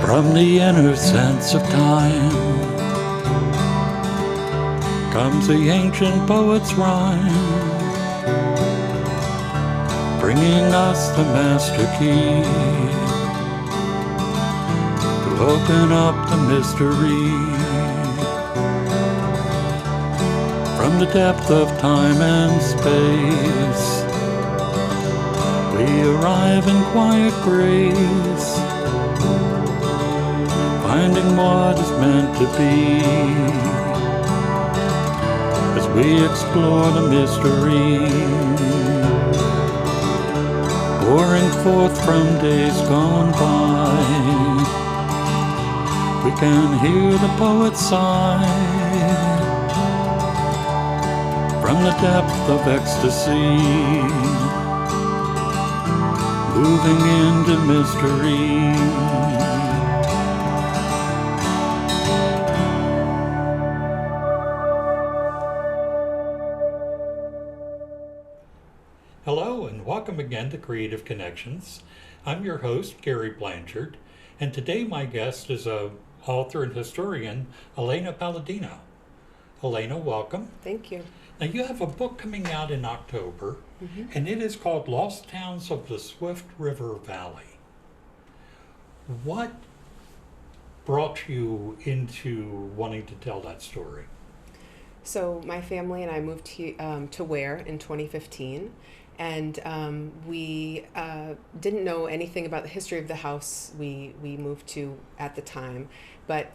From the inner sense of time comes the ancient poet's rhyme, bringing us the master key to open up the mystery. From the depth of time and space, we arrive in quiet grace, finding what is meant to be as we explore the mystery, pouring forth from days gone by. We can hear the poet sigh from the depth of ecstasy, moving into mystery. Hello and welcome again to Creative Connections. I'm your host, Gary Blanchard, and today my guest is author and historian, Elena Palladino. Elena, welcome. Thank you. Now you have a book coming out in October, and it is called Lost Towns of the Swift River Valley. What brought you into wanting to tell that story? So my family and I moved to Ware in 2015, and we didn't know anything about the history of the house we moved to at the time. But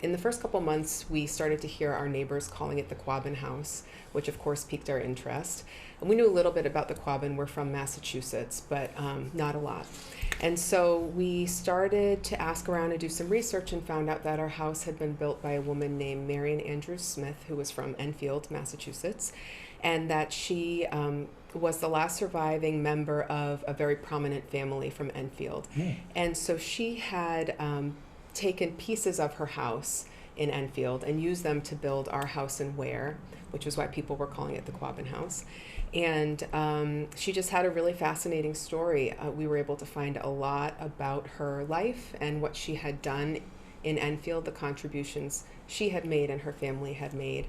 in the first couple months, we started to hear our neighbors calling it the Quabbin House, which of course piqued our interest. And we knew a little bit about the Quabbin. We're from Massachusetts, but not a lot. And so we started to ask around and do some research and found out that our house had been built by a woman named Marion Andrews Smith, who was from Enfield, Massachusetts, and that she was the last surviving member of a very prominent family from Enfield. And so she had taken pieces of her house in Enfield and used them to build our house in Ware, which is why people were calling it the Quabbin House. And she just had a really fascinating story. We were able to find a lot about her life and what she had done in Enfield, the contributions she had made and her family had made.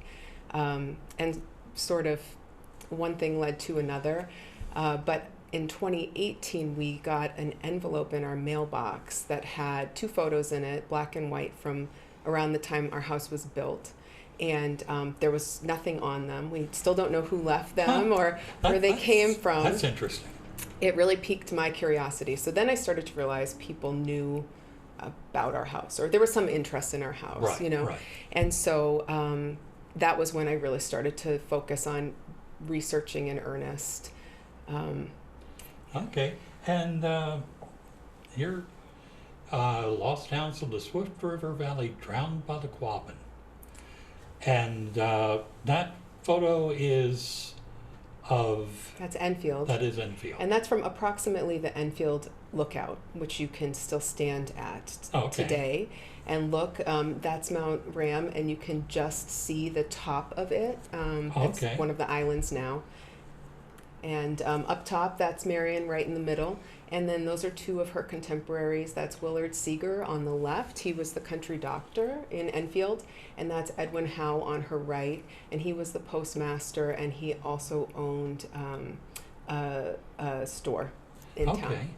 And sort of one thing led to another. But in 2018, we got an envelope in our mailbox that had two photos in it, black and white, from around the time our house was built. And there was nothing on them. We still don't know who left them or where they came from. That's interesting. It really piqued my curiosity. So then I started to realize people knew about our house, or there was some interest in our house, Right, you know. right. And so that was when I really started to focus on researching in earnest. Okay, and here, Lost Towns of the Swift River Valley, drowned by the Quabbin. And that photo is of... That's Enfield. That is Enfield. And that's from approximately the Enfield Lookout, which you can still stand at today and look. That's Mount Ram, and you can just see the top of it. It's one of the islands now. And up top, that's Marion right in the middle. And then those are two of her contemporaries. That's Willard Seeger on the left. He was the country doctor in Enfield. And that's Edwin Howe on her right. And he was the postmaster, and he also owned a store in town.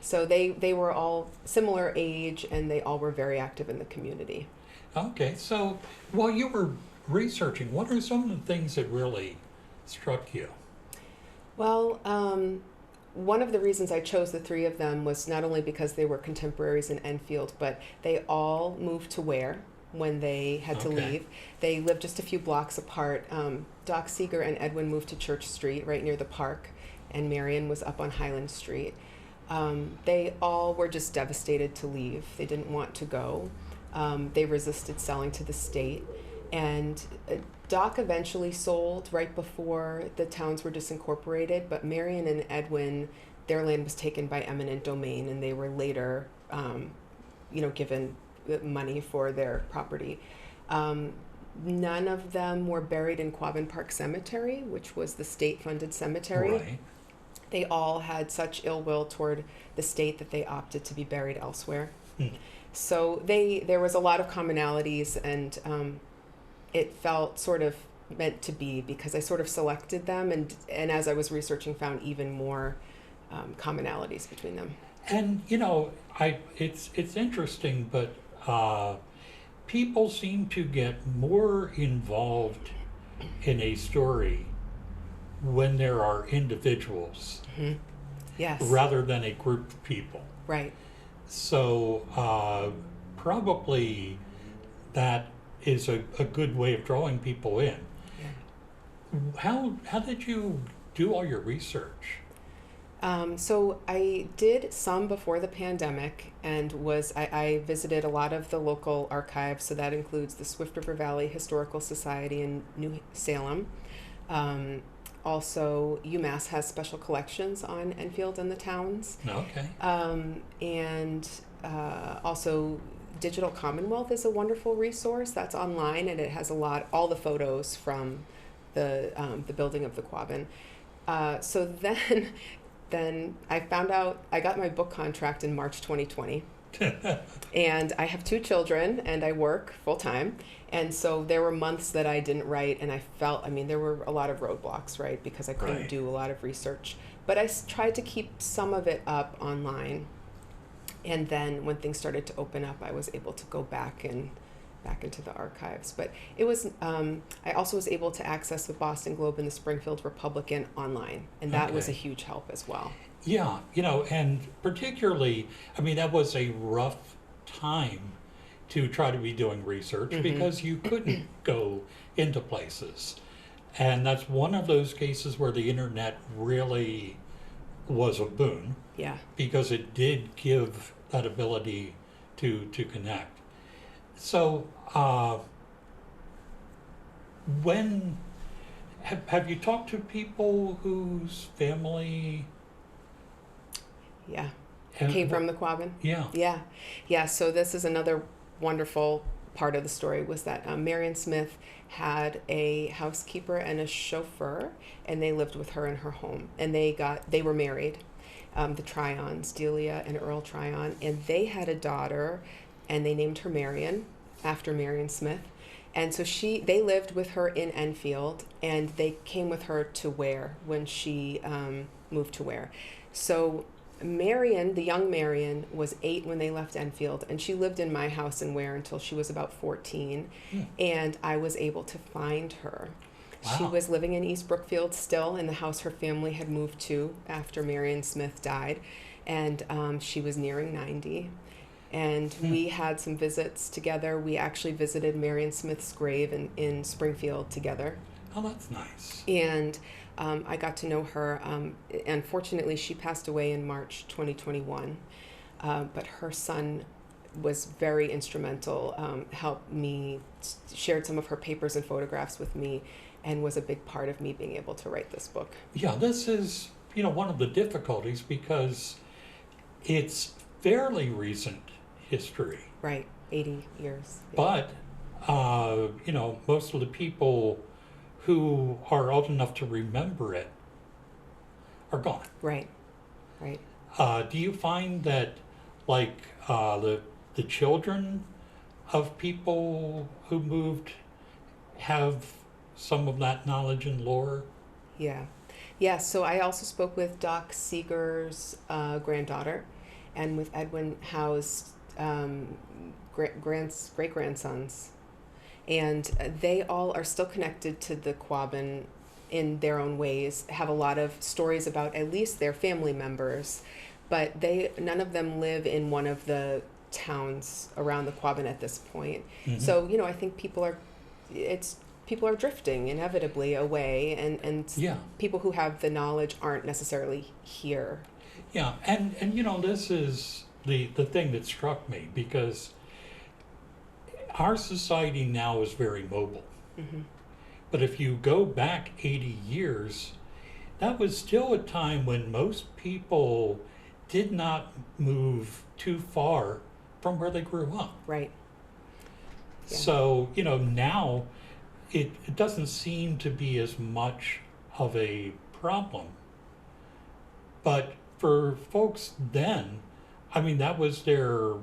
So they were all similar age, and they all were very active in the community. Okay, so while you were researching, what are some of the things that really struck you? Well, one of the reasons I chose the three of them was not only because they were contemporaries in Enfield, but they all moved to Ware when they had to leave. They lived just a few blocks apart. Doc Seeger and Edwin moved to Church Street, right near the park, and Marion was up on Highland Street. They all were just devastated to leave. They didn't want to go. They resisted selling to the state. And Doc eventually sold right before the towns were disincorporated, but Marion and Edwin, their land was taken by eminent domain, and they were later, given money for their property. None of them were buried in Quabbin Park Cemetery, which was the state-funded cemetery. Right. They all had such ill will toward the state that they opted to be buried elsewhere. Hmm. So there was a lot of commonalities, and it felt sort of meant to be because I sort of selected them, and as I was researching, found even more commonalities between them. And it's interesting, but people seem to get more involved in a story when there are individuals Mm-hmm. Yes. rather than a group of people. Right. So probably that is a good way of drawing people in. Yeah. How did you do all your research? So I did some before the pandemic, and I visited a lot of the local archives. So that includes the Swift River Valley Historical Society in New Salem. Also, UMass has special collections on Enfield and the towns. Okay. And also, Digital Commonwealth is a wonderful resource that's online, and it has all the photos from the building of the Quabbin. So then I found out I got my book contract in March 2020. And I have 2 children, and I work full time. And so there were months that I didn't write, and there were a lot of roadblocks, right? Because I couldn't Right. do a lot of research. But I tried to keep some of it up online. And then when things started to open up, I was able to go back into the archives. But it was, I also was able to access the Boston Globe and the Springfield Republican online. And that was a Okay. huge help as well. Yeah, and particularly, that was a rough time to try to be doing research because you couldn't go into places. And that's one of those cases where the internet really was a boon Yeah. because it did give that ability to connect. So, when have you talked to people whose family Yeah. have- Came from the Quabbin? Yeah. Yeah. So this is another wonderful part of the story was that Marion Smith had a housekeeper and a chauffeur, and they lived with her in her home. And they were married, the Tryons, Delia and Earl Tryon, and they had a daughter, and they named her Marion after Marion Smith. And so they lived with her in Enfield, and they came with her to Ware when she moved to Ware. So Marion, the young Marion, was 8 when they left Enfield, and she lived in my house in Ware until she was about 14, and I was able to find her. Wow. She was living in East Brookfield still in the house her family had moved to after Marion Smith died, and she was nearing 90. And we had some visits together. We actually visited Marion Smith's grave in Springfield together. Oh, that's nice. And I got to know her. Unfortunately, she passed away in March 2021. But her son was very instrumental, helped me, shared some of her papers and photographs with me, and was a big part of me being able to write this book. Yeah, this is, one of the difficulties because it's fairly recent history. Right, 80 years. But, most of the people who are old enough to remember it are gone. Right. Do you find that, like, the children of people who moved have some of that knowledge and lore? Yeah, so I also spoke with Doc Seeger's granddaughter and with Edwin Howe's great-grandsons. And they all are still connected to the Quabbin in their own ways, have a lot of stories about at least their family members, but none of them live in one of the towns around the Quabbin at this point. Mm-hmm. So, I think people are drifting inevitably away, and Yeah. people who have the knowledge aren't necessarily here. Yeah, and this is the thing that struck me because our society now is very mobile. Mm-hmm. But if you go back 80 years, that was still a time when most people did not move too far from where they grew up. Right. Yeah. So, now it doesn't seem to be as much of a problem. But for folks then, that was their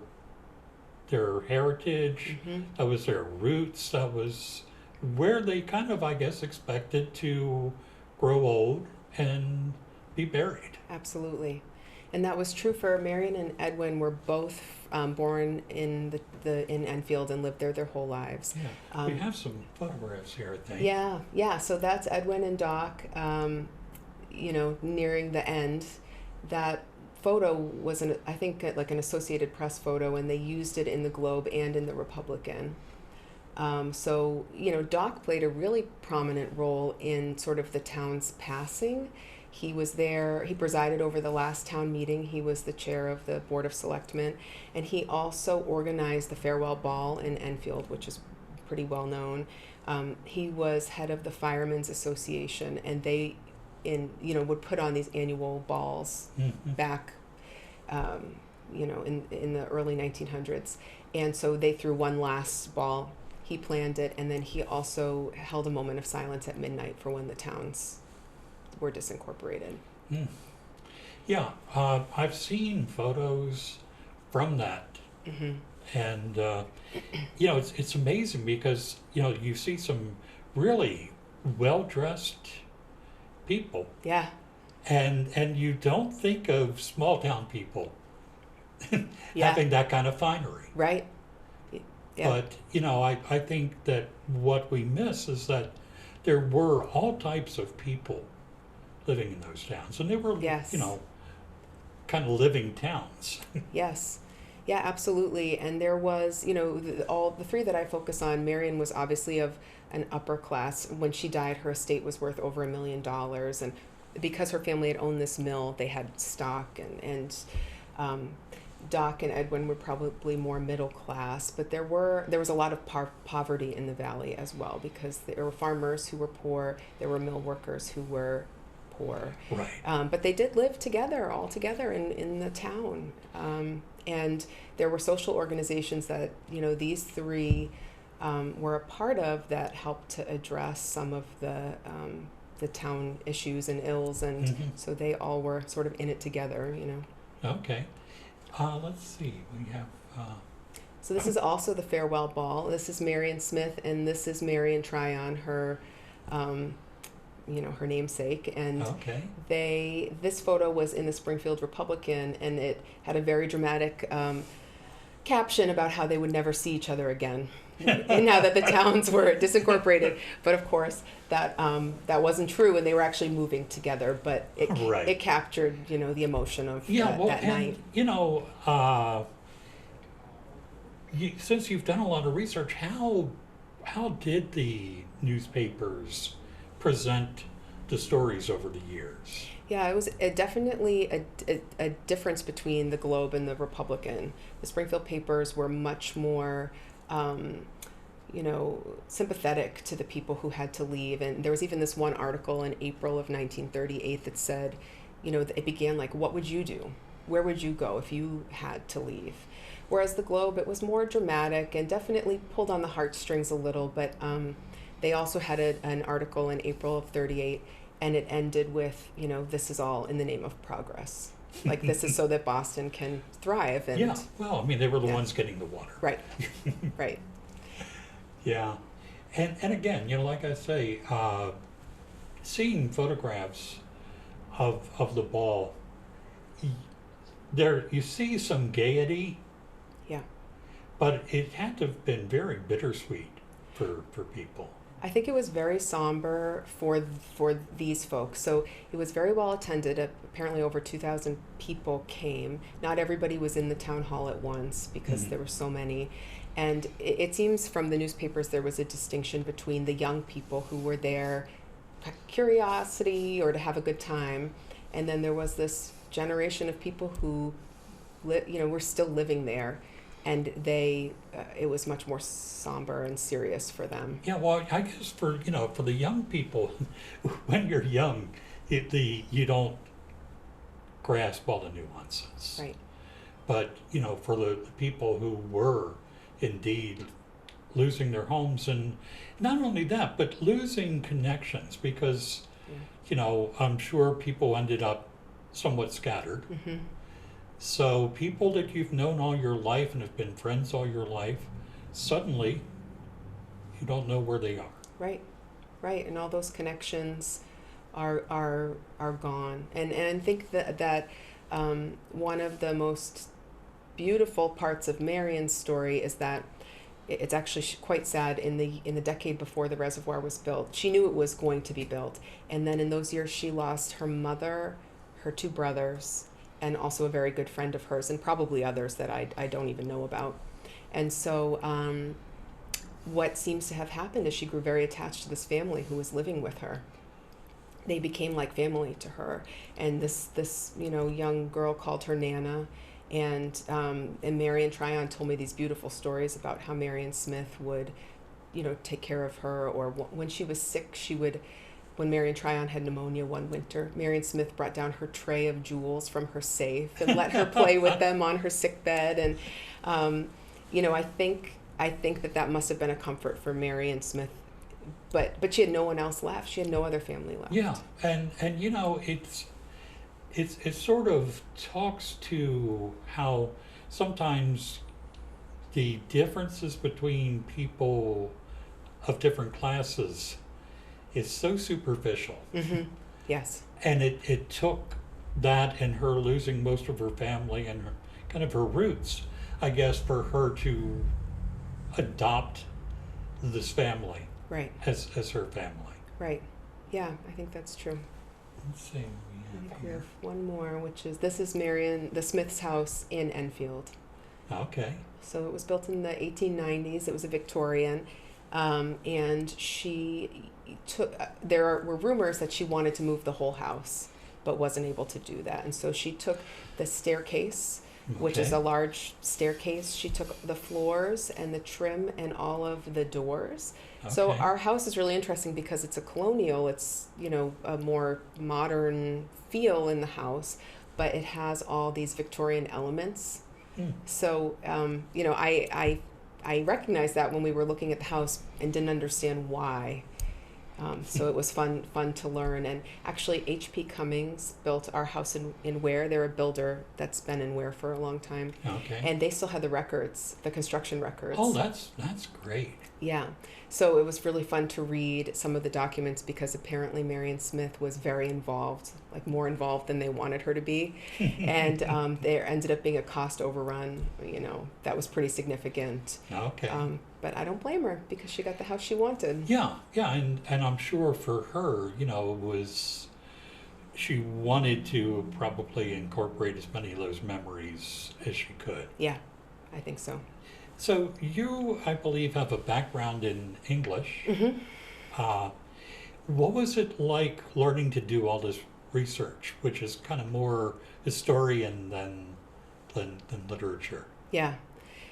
their heritage, that was their roots, that was where they kind of, I guess, expected to grow old and be buried. Absolutely. And that was true for Marion and Edwin. Were both born in in Enfield and lived there their whole lives. Yeah, we have some photographs here, I think. Yeah. So that's Edwin and Doc. Nearing the end. That photo was I think like an Associated Press photo, and they used it in the Globe and in the Republican. So Doc played a really prominent role in sort of the town's passing. He was there, he presided over the last town meeting, he was the chair of the Board of Selectmen, and he also organized the farewell ball in Enfield, which is pretty well known. He was head of the Firemen's Association, and they would put on these annual balls back in the early 1900s. And so they threw one last ball. He planned it, and then he also held a moment of silence at midnight for when the towns were disincorporated. Yeah, I've seen photos from that, and it's amazing because you see some really well-dressed people. Yeah. And you don't think of small town people Yeah. having that kind of finery. Right. Yeah. But I think that what we miss is that there were all types of people living in those towns, and they were Yes. kind of living towns. Yes. Yeah, absolutely. And there was, all the three that I focus on, Marion was obviously of an upper class. When she died, her estate was worth over $1 million. And because her family had owned this mill, they had stock, and Doc and Edwin were probably more middle class, but there was a lot of poverty in the valley as well, because there were farmers who were poor, there were mill workers who were poor. Right. But they did live together, all together in the town. And there were social organizations that, these three were a part of that helped to address some of the town issues and ills. And so they all were sort of in it together, Okay. Let's see. We have. So this is also the farewell ball. This is Marion Smith, and this is Marion Tryon, her namesake. And this photo was in the Springfield Republican, and it had a very dramatic caption about how they would never see each other again, and now that the towns were disincorporated. But of course, that wasn't true, and they were actually moving together. But it captured, the emotion of that night. Since you've done a lot of research, how did the newspapers present the stories over the years? Yeah, it was definitely a difference between the Globe and the Republican. The Springfield papers were much more, sympathetic to the people who had to leave. And there was even this one article in April of 1938 that said, it began like, what would you do? Where would you go if you had to leave? Whereas the Globe, it was more dramatic and definitely pulled on the heartstrings a little. But they also had an article in April of 38, and it ended with, this is all in the name of progress. Like, this is so that Boston can thrive. And yeah, well, they were the ones getting the water. Right, right. Yeah. And again, like I say, seeing photographs of the ball, there you see some gaiety. Yeah. But it had to have been very bittersweet for people. I think it was very somber for these folks. So it was very well attended. Apparently over 2,000 people came. Not everybody was in the town hall at once because there were so many. And it seems from the newspapers there was a distinction between the young people who were there for curiosity or to have a good time, and then there was this generation of people who were still living there, and it was much more somber and serious for them. Yeah, well, I guess for the young people, when you're young, you don't grasp all the nuances. Right. But for the people who were indeed losing their homes, and not only that, but losing connections, because I'm sure people ended up somewhat scattered. So people that you've known all your life and have been friends all your life, suddenly you don't know where they are. Right, right, and all those connections are gone. And I think that one of the most beautiful parts of Marion's story is that it's actually quite sad. In the decade before the reservoir was built, she knew it was going to be built, and then in those years she lost her mother, her two brothers, and also a very good friend of hers, and probably others that I don't even know about. And so what seems to have happened is she grew very attached to this family who was living with her. They became like family to her, and this young girl called her Nana. And Marion Tryon told me these beautiful stories about how Marion Smith would, take care of her, or when she was sick, when Marion Tryon had pneumonia one winter, Marion Smith brought down her tray of jewels from her safe and let her play with them on her sick bed. And, I think that must have been a comfort for Marion Smith, but she had no one else left. She had no other family left. Yeah, and it sort of talks to how sometimes the differences between people of different classes is so superficial. Mm-hmm. Yes. And it took that and her losing most of her family and kind of her roots, I guess, for her to adopt this family. Right. As her family. Right. Yeah, I think that's true. Let's see. We have one more, this is Marion, the Smith's house in Enfield. Okay. So it was built in the 1890s. It was a Victorian, and she took. There were rumors that she wanted to move the whole house, but wasn't able to do that. And so she took the staircase, which is a large staircase. She took the floors and the trim and all of the doors. Okay. So our house is really interesting because it's a colonial. It's a more modern feel in the house, but it has all these Victorian elements. So, I recognized that when we were looking at the house and didn't understand why. So it was fun to learn. And actually, H.P. Cummings built our house in Ware. They're a builder that's been in Ware for a long time. Okay. And they still had the records, the construction records. Oh, that's great. Yeah. So it was really fun to read some of the documents because apparently Marion Smith was very involved, like more involved than they wanted her to be. And there ended up being a cost overrun, that was pretty significant. Okay. But I don't blame her because she got the house she wanted. Yeah, and I'm sure for her, she wanted to probably incorporate as many of those memories as she could. Yeah, I think so. So you, I believe, have a background in English. Mm-hmm. What was it like learning to do all this research, which is kind of more historian than literature? Yeah.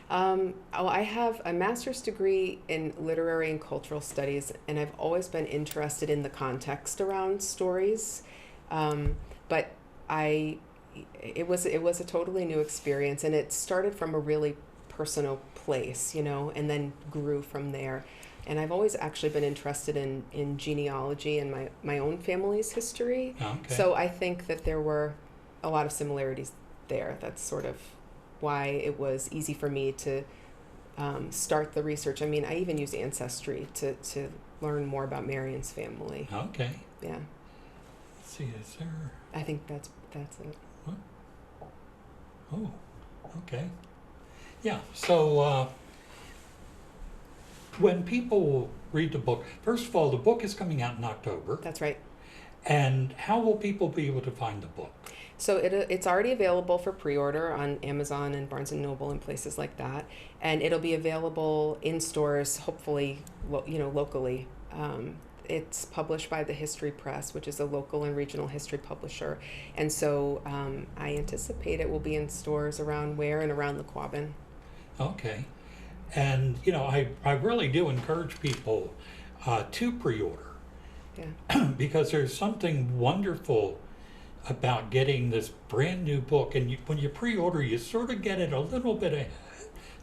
I have a master's degree in literary and cultural studies, and I've always been interested in the context around stories. But it was a totally new experience, and it started from a really personal place, and then grew from there. And I've always actually been interested in genealogy and my own family's history. Okay. So I think that there were a lot of similarities there. That's sort of why it was easy for me to start the research. I mean, I even used Ancestry to learn more about Marion's family. Okay. Yeah. Let's see, is there... I think that's it. What? Oh, okay. Yeah, so when people read the book, first of all, the book is coming out in October. That's right. And how will people be able to find the book? So it's already available for pre-order on Amazon and Barnes & Noble and places like that. And it'll be available in stores, hopefully, locally. It's published by the History Press, which is a local and regional history publisher. And so I anticipate it will be in stores around Ware and around the Quabbin. Okay. And, I really do encourage people to pre-order. Yeah. Because there's something wonderful about getting this brand new book. And when you pre-order, you sort of get it a little bit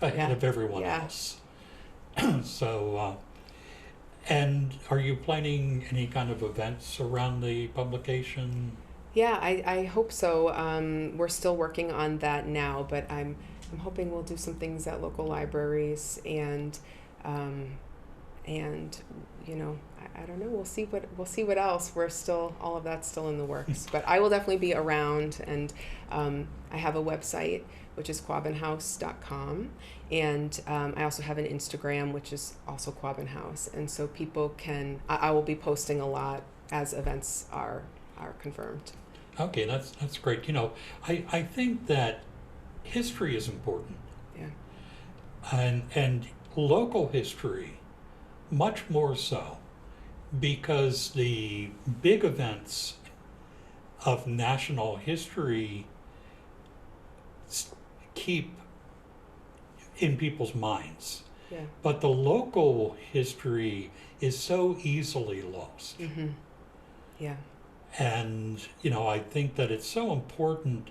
ahead of everyone else. So, and are you planning any kind of events around the publication? Yeah, I hope so. We're still working on that now, but I'm hoping we'll do some things at local libraries um, and I don't know. We'll see what else. We're still all of that's still in the works. But I will definitely be around, and I have a website which is quabbinhouse.com, and I also have an Instagram which is also Quabbin House, and so people can. I will be posting a lot as events are confirmed. Okay, that's great. I think that history is important, Yeah. and local history much more so, because the big events of national history keep in people's minds. Yeah. But the local history is so easily lost. Mm-hmm. Yeah. And, I think that it's so important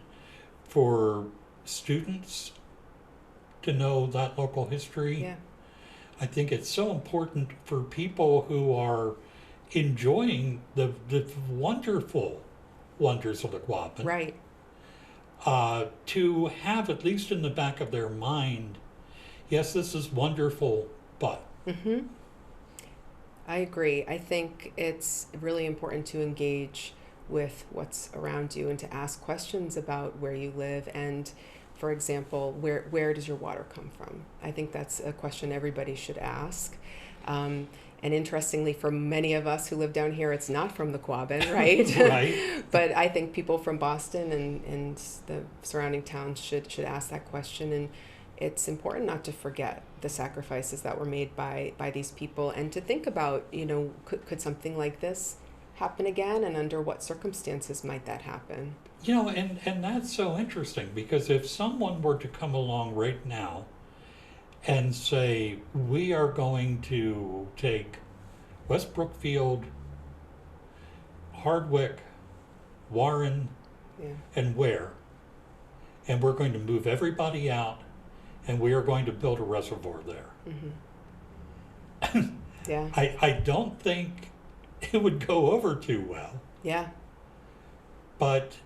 for students to know that local history. Yeah. I think it's so important for people who are enjoying the wonderful wonders of the Quabbin. Right. To have at least in the back of their mind, yes, this is wonderful, but. Mm-hmm. I agree. I think it's really important to engage with what's around you and to ask questions about where you live and, for example, where does your water come from? I think that's a question everybody should ask. And interestingly, for many of us who live down here, it's not from the Quabbin, right? Right. But I think people from Boston and the surrounding towns should ask that question. And it's important not to forget the sacrifices that were made by these people, and to think about, could something like this happen again, and under what circumstances might that happen? And that's so interesting, because if someone were to come along right now and say, we are going to take West Brookfield, Hardwick, Warren, Yeah. and Ware, and we're going to move everybody out, and we are going to build a reservoir there. Mm-hmm. Yeah. I don't think it would go over too well, Yeah. but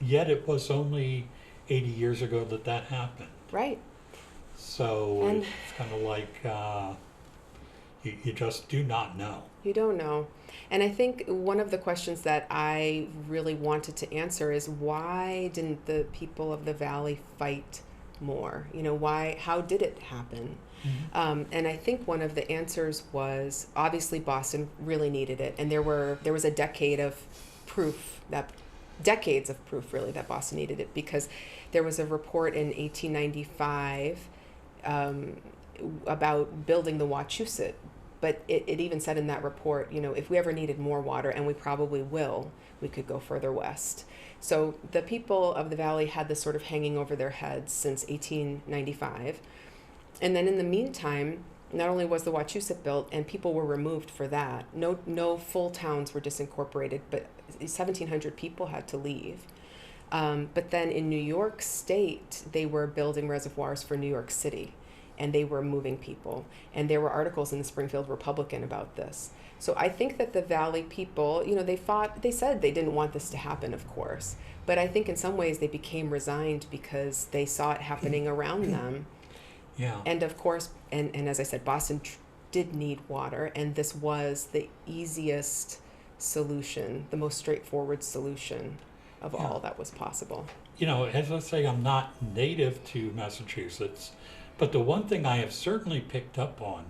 yet it was only 80 years ago that happened. Right. So And- it's kind of like you just do not know. You don't know. And I think one of the questions that I really wanted to answer is, why didn't the people of the Valley fight more? How did it happen? Mm-hmm. And I think one of the answers was, obviously Boston really needed it. And there was a decades of proof really that Boston needed it, because there was a report in 1895 about building the Wachusett. But it even said in that report, if we ever needed more water, and we probably will, we could go further west. So the people of the Valley had this sort of hanging over their heads since 1895. And then in the meantime, not only was the Wachusett built, and people were removed for that, no full towns were disincorporated, but 1,700 people had to leave. But then in New York State, they were building reservoirs for New York City, and they were moving people. And there were articles in the Springfield Republican about this. So I think that the Valley people, they said they didn't want this to happen, of course. But I think in some ways they became resigned because they saw it happening around them. Yeah. And of course, and as I said, Boston did need water, and this was the easiest solution, the most straightforward solution of all that was possible. As I say, I'm not native to Massachusetts, but the one thing I have certainly picked up on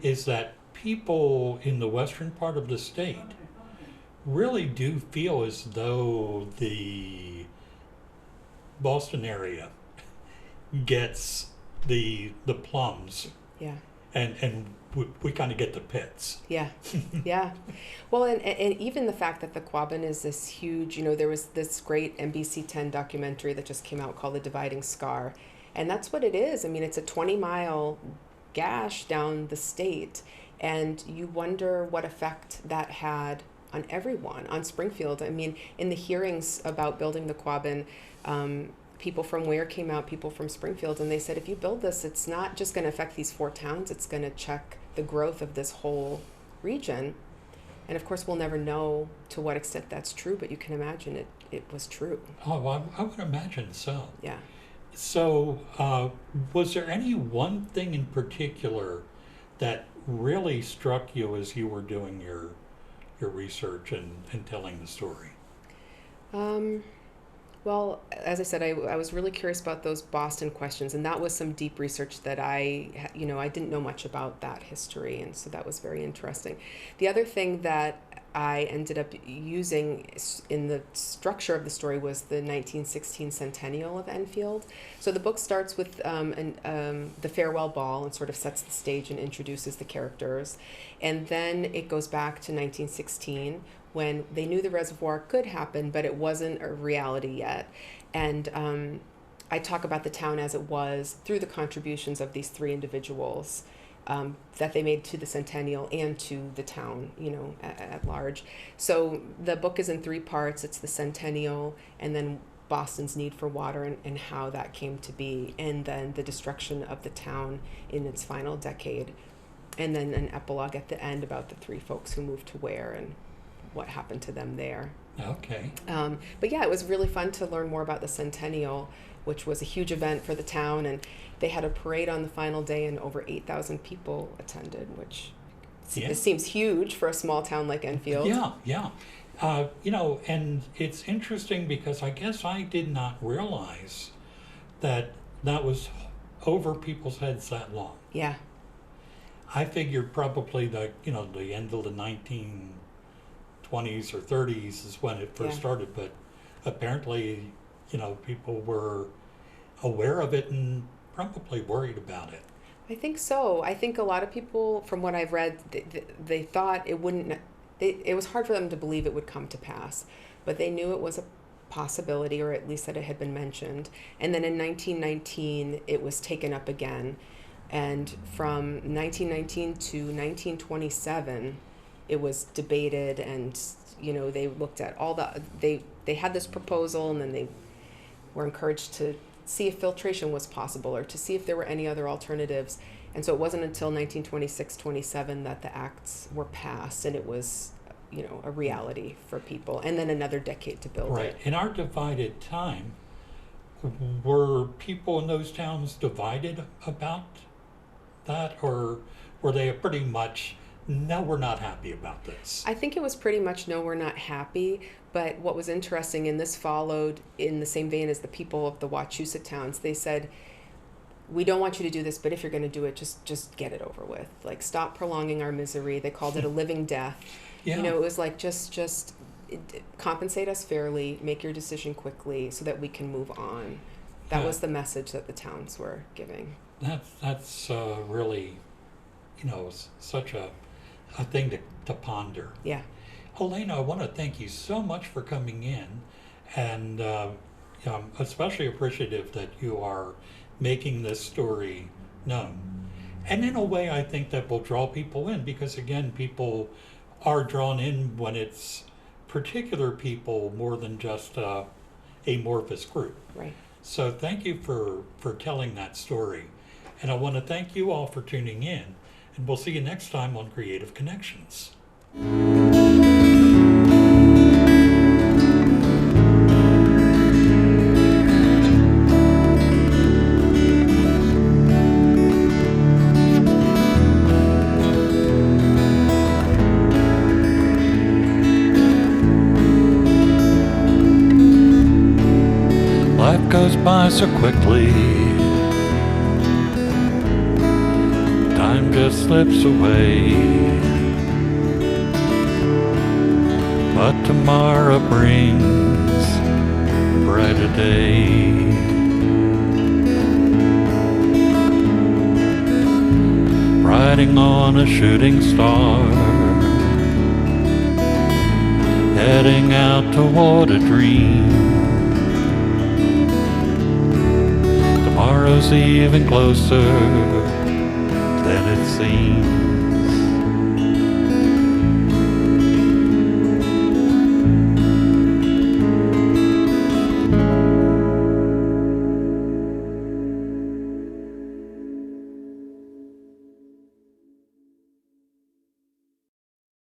is that people in the western part of the state really do feel as though the Boston area gets the plums, Yeah. and we kind of get the pits. Yeah. Yeah. Well, and even the fact that the Quabbin is this huge, there was this great NBC 10 documentary that just came out called The Dividing Scar. And that's what it is. I mean, it's a 20-mile gash down the state. And you wonder what effect that had on everyone, on Springfield. I mean, in the hearings about building the Quabbin, people from Ware came out, people from Springfield, and they said, if you build this, it's not just going to affect these 4 towns, it's going to check the growth of this whole region. And of course, we'll never know to what extent that's true, but you can imagine it was true. Oh, I would imagine so. Yeah. So, was there any one thing in particular that really struck you as you were doing your research and telling the story? Well, as I said, I was really curious about those Boston questions, and that was some deep research that I didn't know much about that history, and so that was very interesting. The other thing that I ended up using in the structure of the story was the 1916 centennial of Enfield. So the book starts with the farewell ball and sort of sets the stage and introduces the characters, and then it goes back to 1916, when they knew the reservoir could happen, but it wasn't a reality yet. And I talk about the town as it was through the contributions of these three individuals that they made to the centennial and to the town, at large. So the book is in three parts. It's the centennial, and then Boston's need for water and how that came to be, and then the destruction of the town in its final decade, and then an epilogue at the end about the three folks who moved to Ware and what happened to them there. Okay. But yeah, it was really fun to learn more about the centennial, which was a huge event for the town, and they had a parade on the final day, and over 8,000 people attended, which it seems huge for a small town like Enfield. Yeah. And it's interesting because I guess I did not realize that was over people's heads that long. Yeah. I figured probably the end of the 1920s or 30s is when it first started, but apparently, people were aware of it and probably worried about it. I think so. I think a lot of people, from what I've read, they thought it wouldn't. It was hard for them to believe it would come to pass, but they knew it was a possibility, or at least that it had been mentioned. And then in 1919, it was taken up again, and from 1919 to 1927, it was debated, and they looked at all they had this proposal, and then they were encouraged to see if filtration was possible or to see if there were any other alternatives. And so it wasn't until 1926-27 that the acts were passed, and it was a reality for people, and then another decade to build right. it. In our divided time, were people in those towns divided about that, or were they pretty much, no, we're not happy about this? I think it was pretty much, no, we're not happy. But what was interesting, and this followed in the same vein as the people of the Wachusett towns, they said, we don't want you to do this, but if you're going to do it, just get it over with. Like, stop prolonging our misery. They called it a living death. Yeah. It was like, just compensate us fairly, make your decision quickly so that we can move on. That was the message that the towns were giving. That's really, such a thing to ponder. Yeah. Elena, I want to thank you so much for coming in, and I'm especially appreciative that you are making this story known. And in a way, I think that will draw people in, because again, people are drawn in when it's particular people more than just a amorphous group. Right. So thank you for telling that story. And I want to thank you all for tuning in, and we'll see you next time on Creative Connections. Life goes by so quickly, time just slips away, but tomorrow brings a brighter day. Riding on a shooting star, heading out toward a dream. Tomorrow's even closer than it seems.